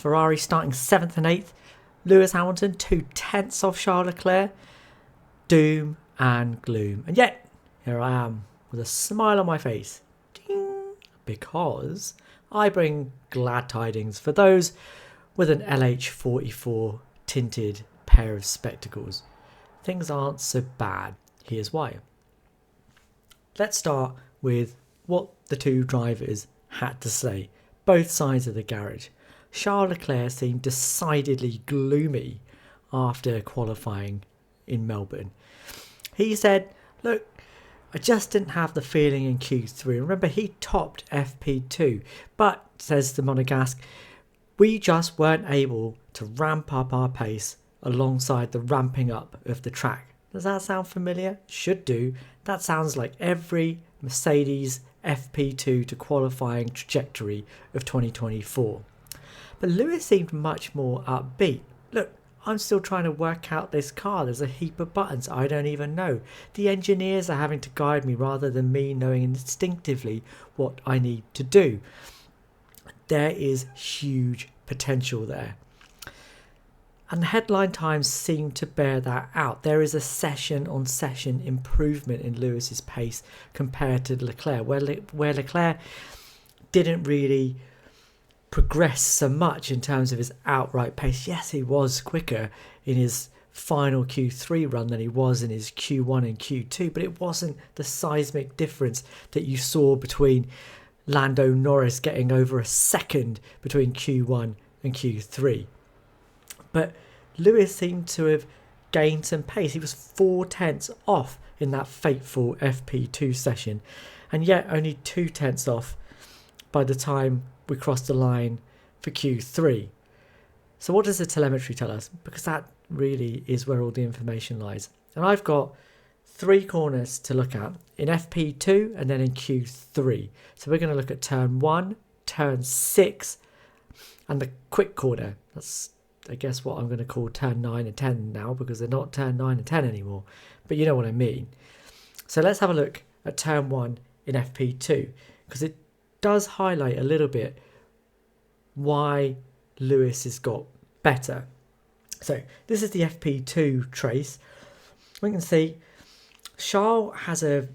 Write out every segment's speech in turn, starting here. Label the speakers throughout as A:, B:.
A: Ferrari starting 7th and 8th. Lewis Hamilton 2/10 off Charles Leclerc. Doom and gloom. And yet, here I am with a smile on my face. Ding, because I bring glad tidings for those with an LH44 tinted pair of spectacles. Things aren't so bad. Here's why. Let's start with what the two drivers had to say, both sides of the garage. Charles Leclerc seemed decidedly gloomy after qualifying in Melbourne. He said, look, I just didn't have the feeling in Q3. Remember, he topped FP2, but, says the Monegasque, we just weren't able to ramp up our pace alongside the ramping up of the track. Does that sound familiar? Should do. That sounds like every Mercedes FP2 to qualifying trajectory of 2024. But Lewis seemed much more upbeat. Look, I'm still trying to work out this car. There's a heap of buttons I don't even know. The engineers are having to guide me rather than me knowing instinctively what I need to do. There is huge potential there. And the headline times seem to bear that out. There is a session on session improvement in Lewis's pace compared to Leclerc, where Leclerc didn't really progress so much in terms of his outright pace. Yes, he was quicker in his final Q3 run than he was in his Q1 and Q2, but it wasn't the seismic difference that you saw between Lando Norris getting over a second between Q1 and Q3. But Lewis seemed to have gained some pace. He was 4/10 off in that fateful FP2 session, and yet only 2/10 off by the time we crossed the line for Q3. So what does the telemetry tell us? Because that really is where all the information lies. And I've got 3 corners to look at in FP2 and then in Q3. So we're going to look at turn 1, turn 6, and the quick corner. That's, I guess, what I'm going to call turn 9 and 10 now, because they're not turn 9 and 10 anymore. But you know what I mean. So let's have a look at turn 1 in FP2, because it does highlight a little bit why Lewis has got better. So this is the FP2 trace. We can see Charles has a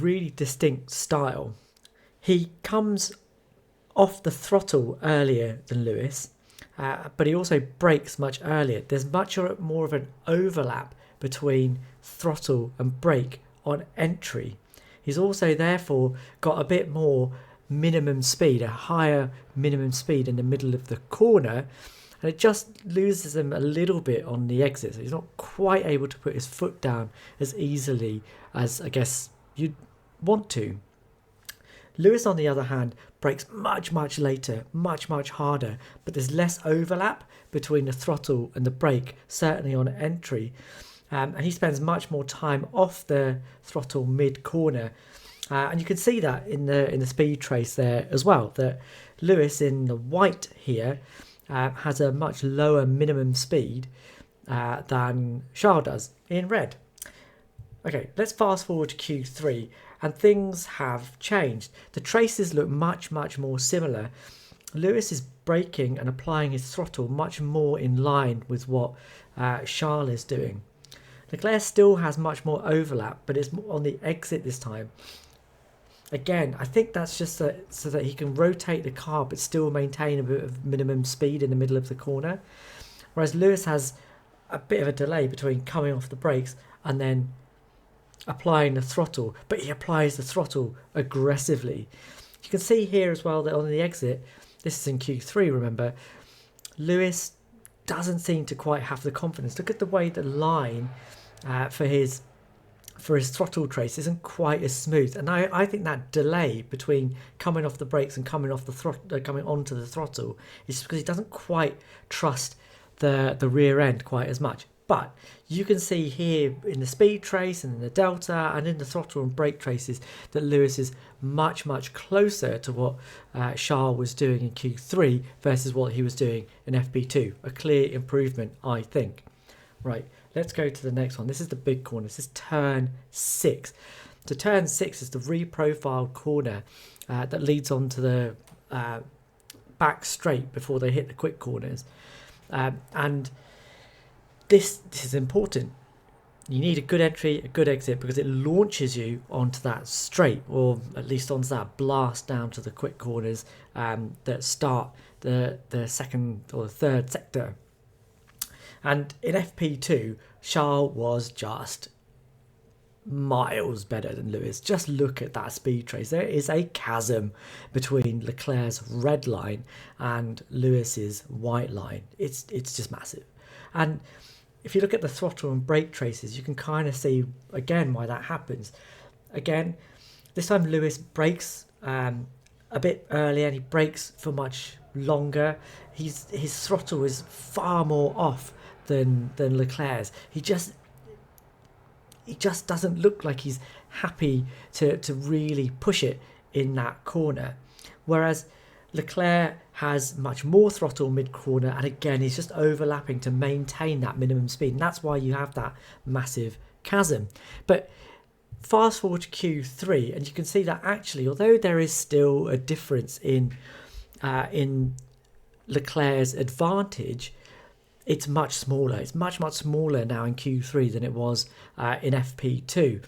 A: really distinct style. He comes off the throttle earlier than Lewis, but he also brakes much earlier. There's much more of an overlap between throttle and brake on entry. He's also therefore got a bit more minimum speed, a higher minimum speed in the middle of the corner, and it just loses him a little bit on the exit. So he's not quite able to put his foot down as easily as I guess you'd want to. Lewis, on the other hand, brakes much later, much harder, but there's less overlap between the throttle and the brake, certainly on entry, and he spends much more time off the throttle mid-corner. And you can see that in the speed trace there as well, that Lewis in the white here has a much lower minimum speed than Charles does in red. Okay, let's fast forward to Q3, and things have changed. The traces look much more similar. Lewis is braking and applying his throttle much more in line with what Charles is doing. Leclerc still has much more overlap, but it's on the exit this time. Again, I think that's just so that he can rotate the car but still maintain a bit of minimum speed in the middle of the corner. Whereas Lewis has a bit of a delay between coming off the brakes and then applying the throttle, but he applies the throttle aggressively. You can see here as well that on the exit, this is in Q3, remember, Lewis doesn't seem to quite have the confidence. Look at the way the line for his throttle trace isn't quite as smooth, and I think that delay between coming off the brakes and coming off the coming onto the throttle is because he doesn't quite trust the rear end quite as much. But you can see here in the speed trace and in the delta and in the throttle and brake traces that Lewis is much closer to what Charles was doing in Q3 versus what he was doing in FP2. A clear improvement, I think. Right, let's go to the next one. This is the big corner. This is turn 6. So turn 6 is the reprofiled corner that leads on to the back straight before they hit the quick corners. And this is important. You need a good entry, a good exit, because it launches you onto that straight, or at least onto that blast down to the quick corners that start the second or the third sector. And in FP2, Charles was just miles better than Lewis. Just look at that speed trace. There is a chasm between Leclerc's red line and Lewis's white line. It's just massive. And if you look at the throttle and brake traces, you can kind of see again why that happens. Again, this time Lewis brakes a bit earlier and he brakes for much longer. His throttle is far more off than Leclerc's. He just doesn't look like he's happy to really push it in that corner. Whereas Leclerc has much more throttle mid-corner, and again he's just overlapping to maintain that minimum speed, and that's why you have that massive chasm. But fast forward to Q3 and you can see that actually, although there is still a difference in Leclerc's advantage, it's much smaller. It's much smaller now in Q3 than it was in FP2.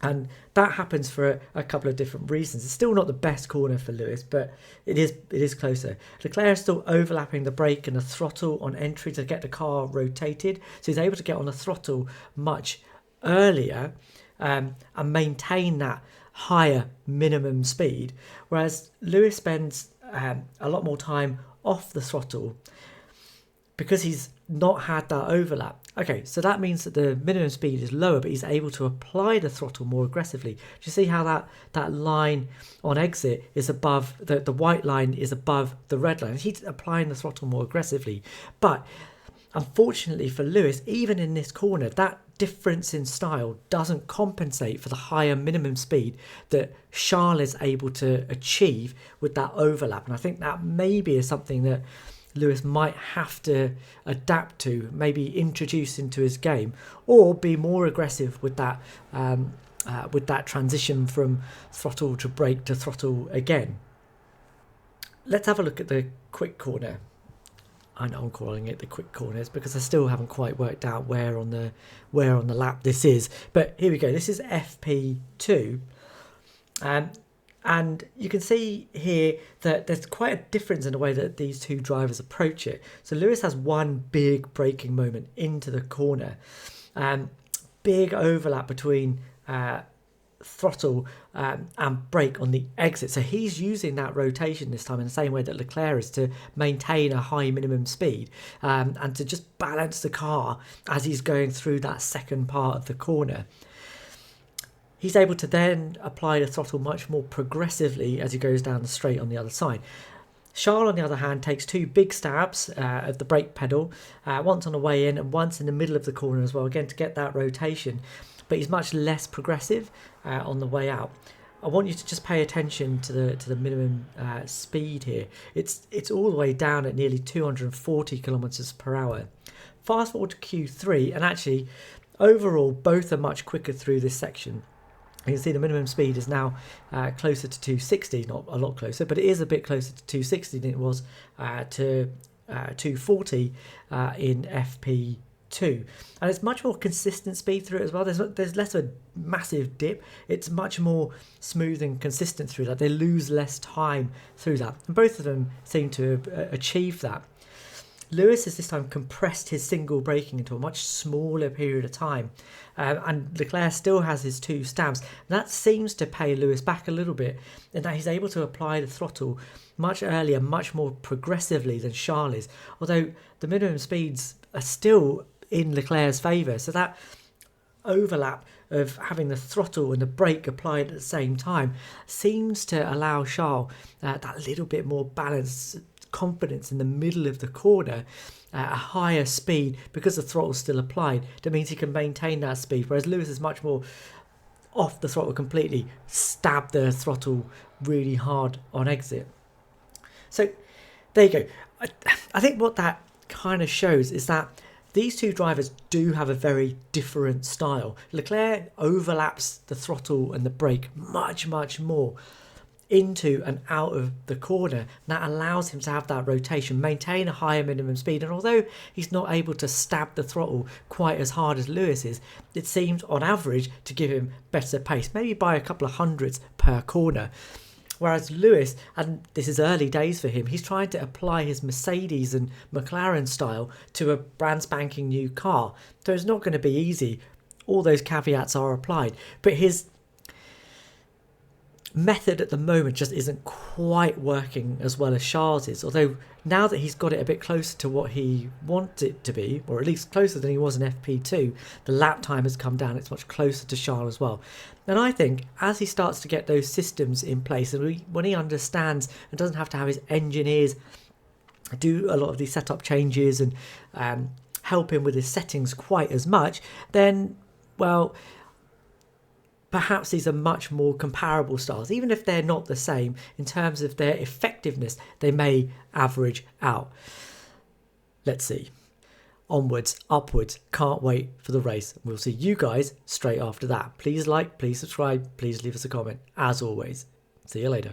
A: And that happens for a couple of different reasons. It's still not the best corner for Lewis, but it is closer. Leclerc is still overlapping the brake and the throttle on entry to get the car rotated. So he's able to get on the throttle much earlier and maintain that higher minimum speed. Whereas Lewis spends a lot more time off the throttle because he's not had that overlap. Okay, so that means that the minimum speed is lower, but he's able to apply the throttle more aggressively. Do you see how that line on exit is above, the white line is above the red line? He's applying the throttle more aggressively. But unfortunately for Lewis, even in this corner, that difference in style doesn't compensate for the higher minimum speed that Charles is able to achieve with that overlap. And I think that maybe is something that Lewis might have to adapt to, maybe introduce into his game, or be more aggressive with that transition from throttle to brake to throttle again. Let's have a look at the quick corner. I know I'm calling it the quick corners because I still haven't quite worked out where on the lap this is. But here we go. This is FP2. And you can see here that there's quite a difference in the way that these two drivers approach it. So Lewis has one big braking moment into the corner. Big overlap between throttle and brake on the exit. So he's using that rotation this time in the same way that Leclerc is, to maintain a high minimum speed and to just balance the car as he's going through that second part of the corner. He's able to then apply the throttle much more progressively as he goes down the straight on the other side. Charles, on the other hand, takes two big stabs at the brake pedal, once on the way in and once in the middle of the corner as well, again to get that rotation. But he's much less progressive on the way out. I want you to just pay attention to the minimum speed here. It's all the way down at nearly 240 kilometers per hour. Fast forward to Q3, and actually, overall, both are much quicker through this section. You can see the minimum speed is now closer to 260, not a lot closer, but it is a bit closer to 260 than it was to 240 in FP2. And it's much more consistent speed through it as well. There's less of a massive dip. It's much more smooth and consistent through that. They lose less time through that. And both of them seem to achieve that. Lewis has this time compressed his single braking into a much smaller period of time, and Leclerc still has his two stabs. That seems to pay Lewis back a little bit in that he's able to apply the throttle much earlier, much more progressively than Charles is, although the minimum speeds are still in Leclerc's favour. So that overlap of having the throttle and the brake applied at the same time seems to allow Charles that little bit more balance, confidence in the middle of the corner, a higher speed because the throttle's still applied. That means he can maintain that speed, whereas Lewis is much more off the throttle completely, stab the throttle really hard on exit. So there you go. I think what that kind of shows is that these two drivers do have a very different style. Leclerc overlaps the throttle and the brake much more into and out of the corner. And that allows him to have that rotation, maintain a higher minimum speed. And although he's not able to stab the throttle quite as hard as Lewis is, it seems on average to give him better pace, maybe by a couple of hundredths per corner. Whereas Lewis, and this is early days for him, he's trying to apply his Mercedes and McLaren style to a brand spanking new car. So it's not going to be easy. All those caveats are applied. But his method at the moment just isn't quite working as well as Charles is. Although now that he's got it a bit closer to what he wants it to be, or at least closer than he was in FP2, the lap time has come down. It's much closer to Charles as well. And I think as he starts to get those systems in place, and when he understands and doesn't have to have his engineers do a lot of these setup changes and help him with his settings quite as much, then, well, perhaps these are much more comparable styles. Even if they're not the same in terms of their effectiveness, they may average out. Let's see. Onwards, upwards, can't wait for the race. We'll see you guys straight after that. Please like, please subscribe, please leave us a comment. As always, see you later.